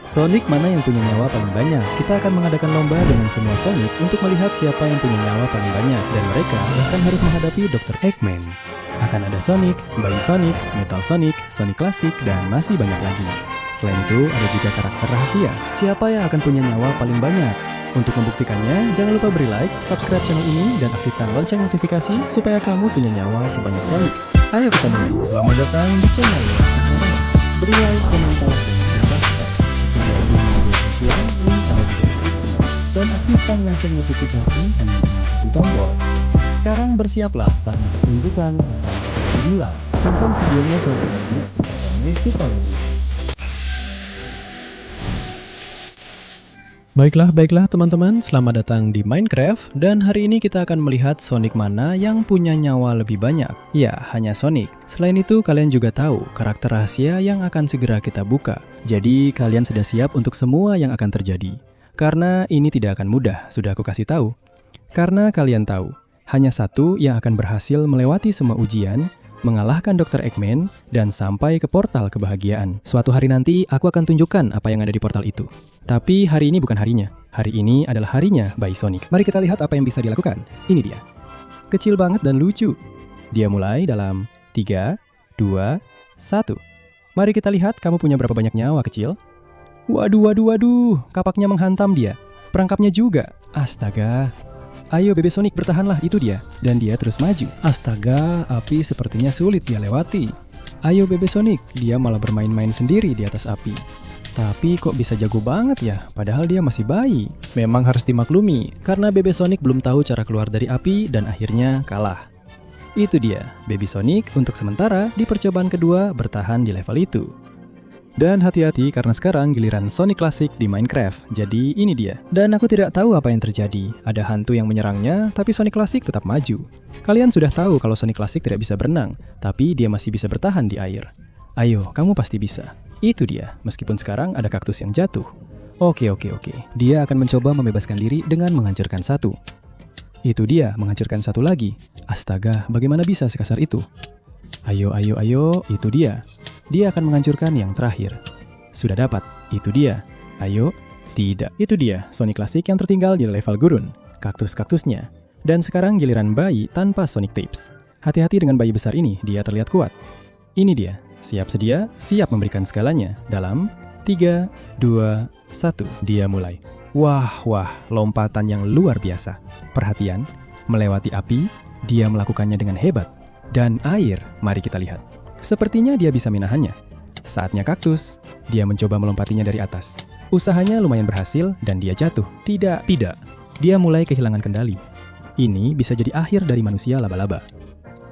Sonic mana yang punya nyawa paling banyak? Kita akan mengadakan lomba dengan semua Sonic untuk melihat siapa yang punya nyawa paling banyak. Dan mereka bahkan harus menghadapi Dr. Eggman. Akan ada Sonic, Bayi Sonic, Metal Sonic, Sonic Klasik, dan masih banyak lagi. Selain itu, ada juga karakter rahasia. Siapa yang akan punya nyawa paling banyak? Untuk membuktikannya, jangan lupa beri like, subscribe channel ini, dan aktifkan lonceng notifikasi supaya kamu punya nyawa sebanyak Sonic. Ayo kita mulai. Selamat datang di channel ya. Beri like, komentar, dan subscribe. Video ini di media sosial, link ada di deskripsi. Dan aktifkan lonceng notifikasi hanya dengan di tombol. Sekarang bersiaplah karena pertunjukan gila. Tonton videonya sampai habis dan kita Baiklah teman-teman, selamat datang di Minecraft. Dan hari ini kita akan melihat Sonic mana yang punya nyawa lebih banyak. Ya, hanya Sonic. Selain itu, kalian juga tahu karakter rahasia yang akan segera kita buka. Jadi, kalian sudah siap untuk semua yang akan terjadi. Karena ini tidak akan mudah, sudah aku kasih tahu. Karena kalian tahu, hanya satu yang akan berhasil melewati semua ujian, mengalahkan Dr. Eggman, dan sampai ke portal kebahagiaan. Suatu hari nanti, aku akan tunjukkan apa yang ada di portal itu. Tapi hari ini bukan harinya. Hari ini adalah harinya Bayi Sonic. Mari kita lihat apa yang bisa dilakukan. Ini dia. Kecil banget dan lucu. Dia mulai dalam 3, 2, 1. Mari kita lihat kamu punya berapa banyak nyawa kecil. Waduh. Kapaknya menghantam dia. Perangkapnya juga. Astaga. Ayo Bebe Sonic, bertahanlah, itu dia. Dan dia terus maju. Astaga, api sepertinya sulit dia lewati. Ayo Bebe Sonic, dia malah bermain-main sendiri di atas api. Tapi kok bisa jago banget ya, padahal dia masih bayi. Memang harus dimaklumi, karena Bebe Sonic belum tahu cara keluar dari api dan akhirnya kalah. Itu dia, Baby Sonic untuk sementara di percobaan kedua bertahan di level itu. Dan hati-hati karena sekarang giliran Sonic Klasik di Minecraft, jadi ini dia. Dan aku tidak tahu apa yang terjadi, ada hantu yang menyerangnya, tapi Sonic Klasik tetap maju. Kalian sudah tahu kalau Sonic Klasik tidak bisa berenang, tapi dia masih bisa bertahan di air. Ayo, kamu pasti bisa. Itu dia, meskipun sekarang ada kaktus yang jatuh. Oke. Dia akan mencoba membebaskan diri dengan menghancurkan satu. Itu dia, menghancurkan satu lagi. Astaga, bagaimana bisa sekasar itu? Ayo, itu dia. Dia akan menghancurkan yang terakhir. Sudah dapat, itu dia. Ayo, tidak. Itu dia, Sonic Klasik yang tertinggal di level gurun. Kaktus-kaktusnya. Dan sekarang giliran bayi tanpa Sonic Tips. Hati-hati dengan bayi besar ini, dia terlihat kuat. Ini dia. Siap sedia, siap memberikan segalanya. Dalam 3, 2, 1, dia mulai. Wah, lompatan yang luar biasa. Perhatian, melewati api, dia melakukannya dengan hebat. Dan air, mari kita lihat. Sepertinya dia bisa menahannya. Saatnya kaktus, dia mencoba melompatinya dari atas. Usahanya lumayan berhasil dan dia jatuh. Tidak. Dia mulai kehilangan kendali. Ini bisa jadi akhir dari manusia laba-laba.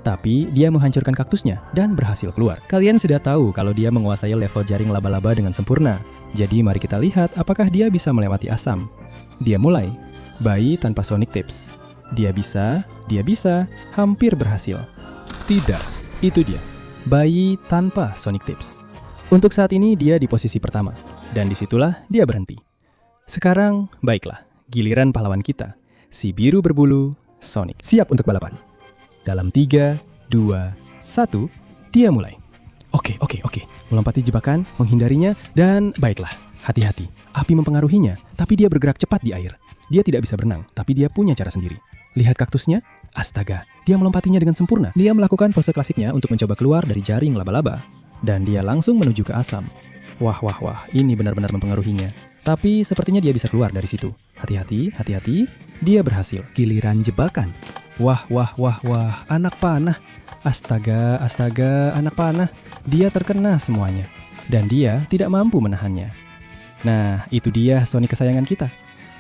Tapi dia menghancurkan kaktusnya dan berhasil keluar. Kalian sudah tahu kalau dia menguasai level jaring laba-laba dengan sempurna. Jadi mari kita lihat apakah dia bisa melewati asam. Dia mulai. Bayi tanpa Sonic Tips. Dia bisa, hampir berhasil. Tidak, itu dia. Bayi tanpa Sonic Tips. Untuk saat ini dia di posisi pertama. Dan disitulah dia berhenti. Sekarang, baiklah, giliran pahlawan kita. Si biru berbulu, Sonic. Siap untuk balapan. Dalam 3, 2, 1, dia mulai. Oke. Melompati jebakan, menghindarinya, dan baiklah, hati-hati. Api mempengaruhinya, tapi dia bergerak cepat di air. Dia tidak bisa berenang, tapi dia punya cara sendiri. Lihat kaktusnya? Astaga, dia melompatinya dengan sempurna. Dia melakukan pose klasiknya untuk mencoba keluar dari jaring laba-laba. Dan dia langsung menuju ke asam. Wah, ini benar-benar mempengaruhinya. Tapi sepertinya dia bisa keluar dari situ. Hati-hati, dia berhasil. Giliran jebakan. Wah, anak panah. Astaga, anak panah. Dia terkena semuanya. Dan dia tidak mampu menahannya. Nah, itu dia Sonic kesayangan kita.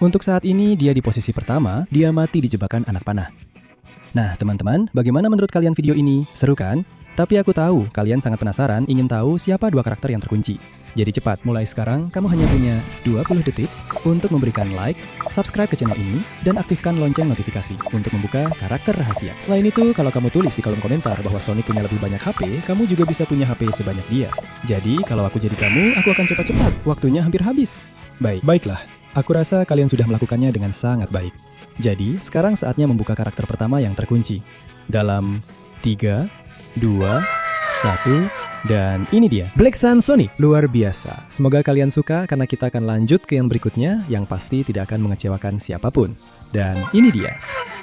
Untuk saat ini dia di posisi pertama, dia mati di jebakan anak panah. Nah, teman-teman, bagaimana menurut kalian video ini? Seru kan? Tapi aku tahu, kalian sangat penasaran ingin tahu siapa dua karakter yang terkunci. Jadi cepat, mulai sekarang kamu hanya punya 20 detik untuk memberikan like, subscribe ke channel ini, dan aktifkan lonceng notifikasi untuk membuka karakter rahasia. Selain itu, kalau kamu tulis di kolom komentar bahwa Sonic punya lebih banyak HP, kamu juga bisa punya HP sebanyak dia. Jadi, kalau aku jadi kamu, aku akan cepat-cepat, waktunya hampir habis. Baiklah, aku rasa kalian sudah melakukannya dengan sangat baik. Jadi, sekarang saatnya membuka karakter pertama yang terkunci. Dalam 3, 2, 1, Dan ini dia, Black Sun Sonic. Luar biasa. Semoga kalian suka karena kita akan lanjut ke yang berikutnya yang pasti tidak akan mengecewakan siapapun. Dan ini dia.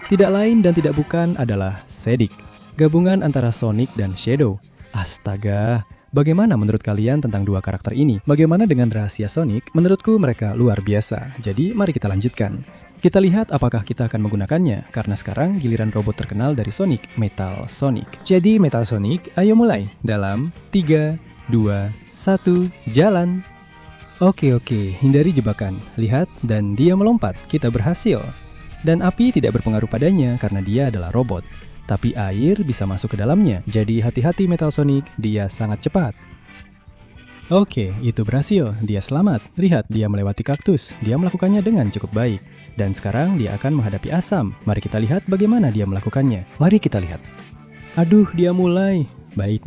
Tidak lain dan tidak bukan adalah Shadix. Gabungan antara Sonic dan Shadow. Astaga, bagaimana menurut kalian tentang dua karakter ini? Bagaimana dengan rahasia Sonic? Menurutku mereka luar biasa. Jadi mari kita lanjutkan. Kita lihat apakah kita akan menggunakannya, karena sekarang giliran robot terkenal dari Sonic, Metal Sonic. Jadi Metal Sonic, ayo mulai. Dalam 3, 2, 1, jalan. Oke, hindari jebakan. Lihat, dan dia melompat. Kita berhasil. Dan api tidak berpengaruh padanya karena dia adalah robot. Tapi air bisa masuk ke dalamnya. Jadi hati-hati Metal Sonic, dia sangat cepat. Oke, itu berhasil. Dia selamat. Lihat, dia melewati kaktus. Dia melakukannya dengan cukup baik. Dan sekarang dia akan menghadapi asam. Mari kita lihat bagaimana dia melakukannya. Mari kita lihat. Aduh, dia mulai. Baik.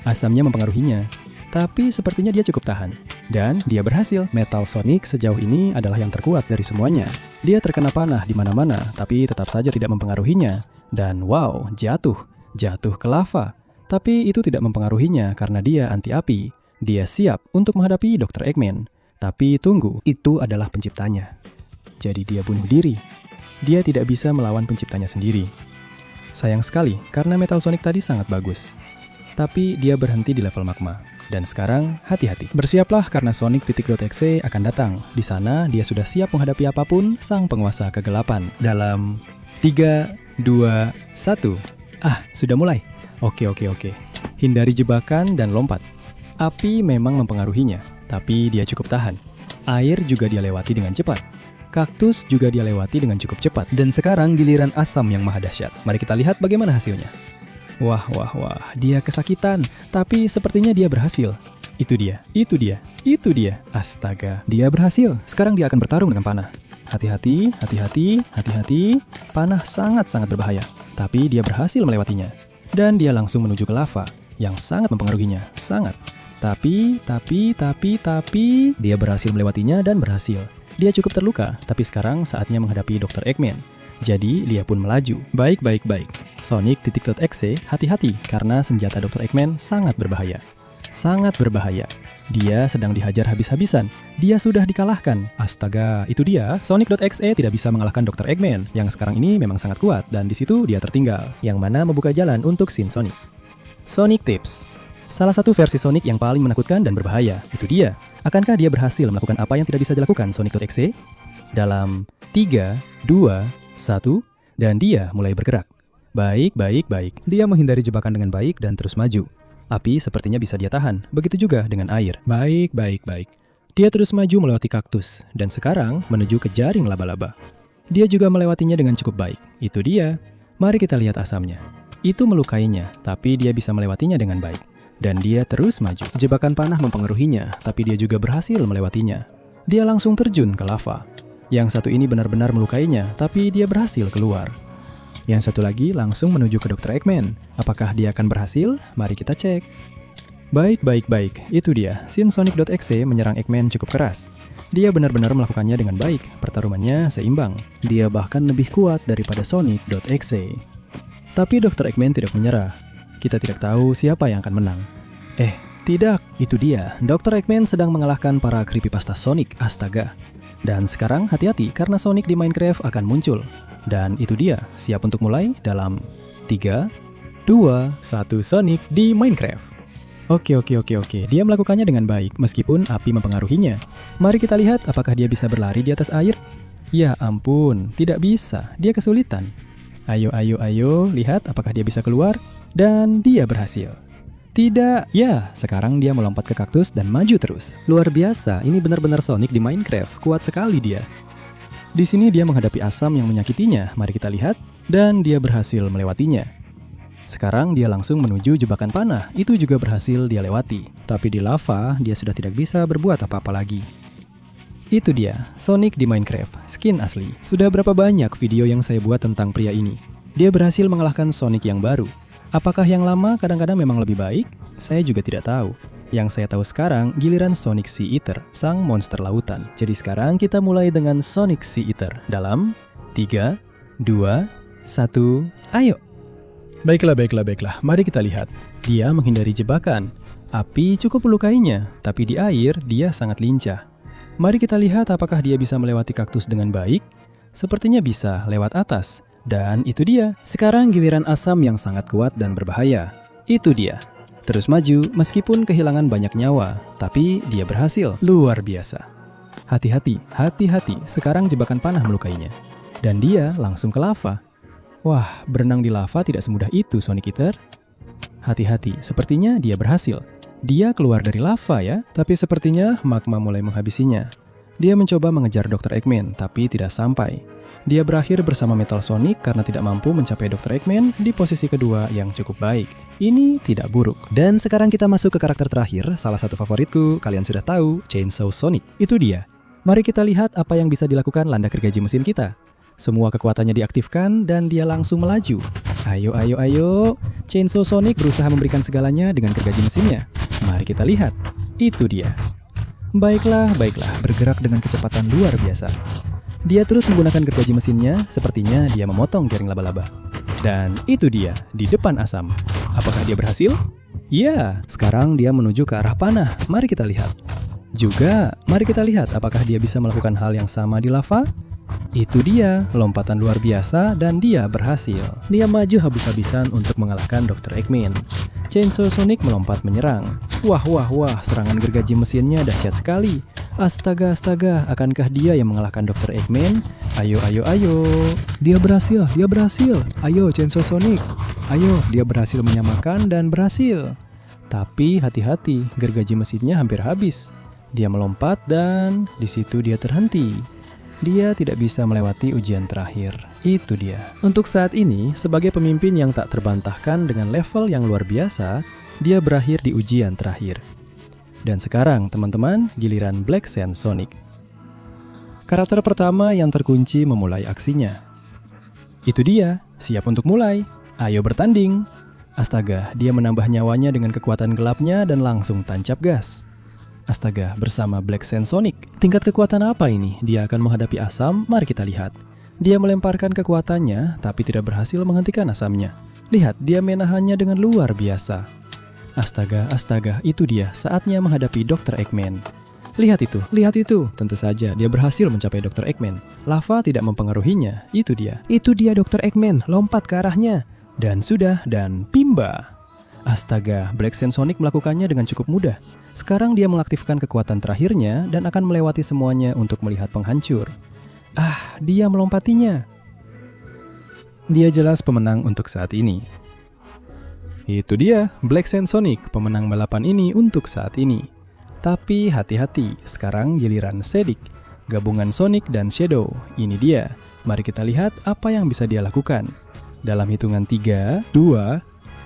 Asamnya mempengaruhinya. Tapi sepertinya dia cukup tahan. Dan dia berhasil. Metal Sonic sejauh ini adalah yang terkuat dari semuanya. Dia terkena panah di mana-mana, tapi tetap saja tidak mempengaruhinya. Dan wow, jatuh ke lava. Tapi itu tidak mempengaruhinya karena dia anti api. Dia siap untuk menghadapi Dr. Eggman. Tapi tunggu, itu adalah penciptanya. Jadi dia bunuh diri. Dia tidak bisa melawan penciptanya sendiri. Sayang sekali, karena Metal Sonic tadi sangat bagus. Tapi dia berhenti di level magma. Dan sekarang, hati-hati. Bersiaplah karena Sonic.exe akan datang. Di sana, dia sudah siap menghadapi apapun sang penguasa kegelapan. Dalam 3, 2, 1. Sudah mulai. Oke. Hindari jebakan dan lompat. Api memang mempengaruhinya, tapi dia cukup tahan. Air juga dia lewati dengan cepat. Kaktus juga dia lewati dengan cukup cepat. Dan sekarang giliran asam yang maha dahsyat. Mari kita lihat bagaimana hasilnya. Wah, dia kesakitan, tapi sepertinya dia berhasil. Itu dia. Astaga, dia berhasil. Sekarang dia akan bertarung dengan panah. Hati-hati. Panah sangat berbahaya, tapi dia berhasil melewatinya. Dan dia langsung menuju ke lava, yang sangat mempengaruhinya, sangat. Tapi, dia berhasil melewatinya dan berhasil. Dia cukup terluka, tapi sekarang saatnya menghadapi Dr. Eggman. Jadi, dia pun melaju. Baik. Sonic.exe, hati-hati, karena senjata Dr. Eggman sangat berbahaya. Dia sedang dihajar habis-habisan. Dia sudah dikalahkan. Astaga, itu dia. Sonic.exe tidak bisa mengalahkan Dr. Eggman, yang sekarang ini memang sangat kuat, dan di situ dia tertinggal, yang mana membuka jalan untuk Shin Sonic. Sonic Tips. Salah satu versi Sonic yang paling menakutkan dan berbahaya, itu dia. Akankah dia berhasil melakukan apa yang tidak bisa dilakukan Sonic.exe? Dalam 3, 2, 1, dan dia mulai bergerak. Baik. Dia menghindari jebakan dengan baik dan terus maju. Api sepertinya bisa dia tahan, begitu juga dengan air. Baik. Dia terus maju melewati kaktus, dan sekarang menuju ke jaring laba-laba. Dia juga melewatinya dengan cukup baik. Itu dia. Mari kita lihat asamnya. Itu melukainya, tapi dia bisa melewatinya dengan baik. Dan dia terus maju. Jebakan panah mempengaruhinya, tapi dia juga berhasil melewatinya. Dia langsung terjun ke lava. Yang satu ini benar-benar melukainya, tapi dia berhasil keluar. Yang satu lagi langsung menuju ke Dr. Eggman. Apakah dia akan berhasil? Mari kita cek. Baik. Itu dia. Shin Sonic.exe menyerang Eggman cukup keras. Dia benar-benar melakukannya dengan baik. Pertarungannya seimbang. Dia bahkan lebih kuat daripada Sonic.exe. Tapi Dr. Eggman tidak menyerah. Kita tidak tahu siapa yang akan menang. Tidak. Itu dia. Dr. Eggman sedang mengalahkan para creepypasta Sonic. Astaga. Dan sekarang hati-hati karena Sonic di Minecraft akan muncul. Dan itu dia. Siap untuk mulai dalam 3, 2, 1 Sonic di Minecraft. Oke. Dia melakukannya dengan baik meskipun api mempengaruhinya. Mari kita lihat apakah dia bisa berlari di atas air. Ya ampun, tidak bisa. Dia kesulitan. Ayo. Lihat apakah dia bisa keluar. Dan dia berhasil. Tidak. Ya, sekarang dia melompat ke kaktus dan maju terus. Luar biasa, ini benar-benar Sonic di Minecraft. Kuat sekali dia. Di sini dia menghadapi asam yang menyakitinya. Mari kita lihat. Dan dia berhasil melewatinya. Sekarang dia langsung menuju jebakan panah. Itu juga berhasil dia lewati. Tapi di lava, dia sudah tidak bisa berbuat apa-apa lagi. Itu dia, Sonic di Minecraft. Skin asli. Sudah berapa banyak video yang saya buat tentang pria ini. Dia berhasil mengalahkan Sonic yang baru. Apakah yang lama kadang-kadang memang lebih baik? Saya juga tidak tahu. Yang saya tahu sekarang, giliran Sonic Sea Eater, sang monster lautan. Jadi sekarang kita mulai dengan Sonic Sea Eater. Dalam 3, 2, 1, ayo! Baiklah. Mari kita lihat. Dia menghindari jebakan. Api cukup melukainya, tapi di air dia sangat lincah. Mari kita lihat apakah dia bisa melewati kaktus dengan baik. Sepertinya bisa lewat atas. Dan itu dia. Sekarang giliran asam yang sangat kuat dan berbahaya. Itu dia. Terus maju meskipun kehilangan banyak nyawa, tapi dia berhasil. Luar biasa. Hati-hati. Sekarang jebakan panah melukainya. Dan dia langsung ke lava. Wah, berenang di lava tidak semudah itu, Sonic Eater. Hati-hati, sepertinya dia berhasil. Dia keluar dari lava ya, tapi sepertinya magma mulai menghabisinya. Dia mencoba mengejar Dr. Eggman, tapi tidak sampai. Dia berakhir bersama Metal Sonic karena tidak mampu mencapai Dr. Eggman di posisi kedua yang cukup baik. Ini tidak buruk. Dan sekarang kita masuk ke karakter terakhir, salah satu favoritku, kalian sudah tahu, Chainsaw Sonic. Itu dia. Mari kita lihat apa yang bisa dilakukan landak gergaji mesin kita. Semua kekuatannya diaktifkan dan dia langsung melaju. Ayo. Chainsaw Sonic berusaha memberikan segalanya dengan gergaji mesinnya. Mari kita lihat. Itu dia. Baiklah. Bergerak dengan kecepatan luar biasa. Dia terus menggunakan gergaji mesinnya, sepertinya dia memotong jaring laba-laba. Dan itu dia, di depan asam. Apakah dia berhasil? Ya, sekarang dia menuju ke arah panah. Mari kita lihat. Juga, mari kita lihat apakah dia bisa melakukan hal yang sama di lava? Itu dia, lompatan luar biasa dan dia berhasil. Dia maju habis-habisan untuk mengalahkan Dr. Eggman. Chainsaw Sonic melompat menyerang. Wah, serangan gergaji mesinnya dahsyat sekali. Astaga, akankah dia yang mengalahkan Dr. Eggman? Ayo. Dia berhasil. Ayo, Chainsaw Sonic. Ayo, dia berhasil menyamakan dan berhasil. Tapi hati-hati, gergaji mesinnya hampir habis. Dia melompat dan di situ dia terhenti. Dia tidak bisa melewati ujian terakhir. Itu dia. Untuk saat ini, sebagai pemimpin yang tak terbantahkan dengan level yang luar biasa, dia berakhir di ujian terakhir. Dan sekarang, teman-teman, giliran Black Sand Sonic. Karakter pertama yang terkunci memulai aksinya. Itu dia, siap untuk mulai. Ayo bertanding. Astaga, dia menambah nyawanya dengan kekuatan gelapnya dan langsung tancap gas. Astaga, bersama Black Sand Sonic. Tingkat kekuatan apa ini? Dia akan menghadapi asam, mari kita lihat. Dia melemparkan kekuatannya, tapi tidak berhasil menghentikan asamnya. Lihat, dia menahannya dengan luar biasa. Astaga, itu dia, saatnya menghadapi Dr. Eggman. Lihat itu. Tentu saja, dia berhasil mencapai Dr. Eggman. Lava tidak mempengaruhinya, itu dia. Itu dia Dr. Eggman, lompat ke arahnya. Dan pimba. Astaga, Black Sand Sonic melakukannya dengan cukup mudah. Sekarang dia mengaktifkan kekuatan terakhirnya dan akan melewati semuanya untuk melihat penghancur. Dia melompatinya. Dia jelas pemenang untuk saat ini. Itu dia, Black Sand Sonic, pemenang balapan ini untuk saat ini. Tapi hati-hati, sekarang giliran Shadix, gabungan Sonic dan Shadow. Ini dia, mari kita lihat apa yang bisa dia lakukan. Dalam hitungan 3, 2,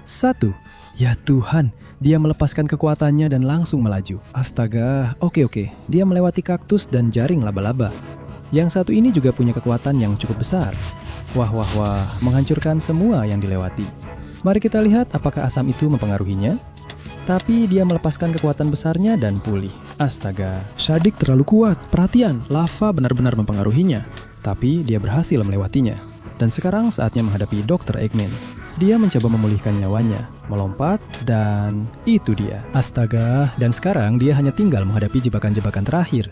1. Ya Tuhan, dia melepaskan kekuatannya dan langsung melaju. Astaga, oke. Dia melewati kaktus dan jaring laba-laba. Yang satu ini juga punya kekuatan yang cukup besar. Wah, menghancurkan semua yang dilewati. Mari kita lihat apakah asam itu mempengaruhinya. Tapi dia melepaskan kekuatan besarnya dan pulih. Astaga, Shadix terlalu kuat. Perhatian, lava benar-benar mempengaruhinya. Tapi dia berhasil melewatinya. Dan sekarang saatnya menghadapi Dr. Eggman. Dia mencoba memulihkan nyawanya, melompat, dan itu dia. Astaga, dan sekarang dia hanya tinggal menghadapi jebakan-jebakan terakhir.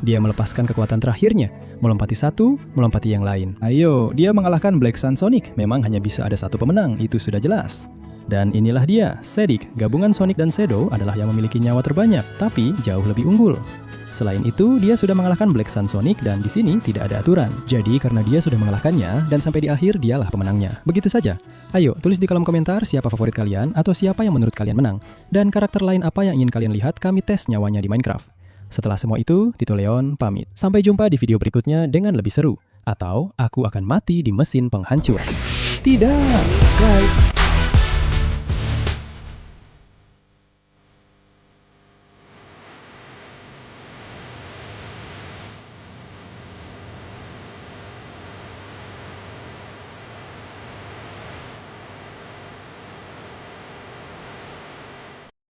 Dia melepaskan kekuatan terakhirnya, melompati satu, melompati yang lain. Ayo, dia mengalahkan Black Sand Sonic. Memang hanya bisa ada satu pemenang, itu sudah jelas. Dan inilah dia, Shadix. Gabungan Sonic dan Shadow adalah yang memiliki nyawa terbanyak, tapi jauh lebih unggul. Selain itu, dia sudah mengalahkan Black Sand Sonic dan di sini tidak ada aturan. Jadi karena dia sudah mengalahkannya dan sampai di akhir dialah pemenangnya. Begitu saja. Ayo, tulis di kolom komentar siapa favorit kalian atau siapa yang menurut kalian menang. Dan karakter lain apa yang ingin kalian lihat kami tes nyawanya di Minecraft. Setelah semua itu, Tito Leon pamit. Sampai jumpa di video berikutnya dengan lebih seru. Atau aku akan mati di mesin penghancur. Tidak! Right.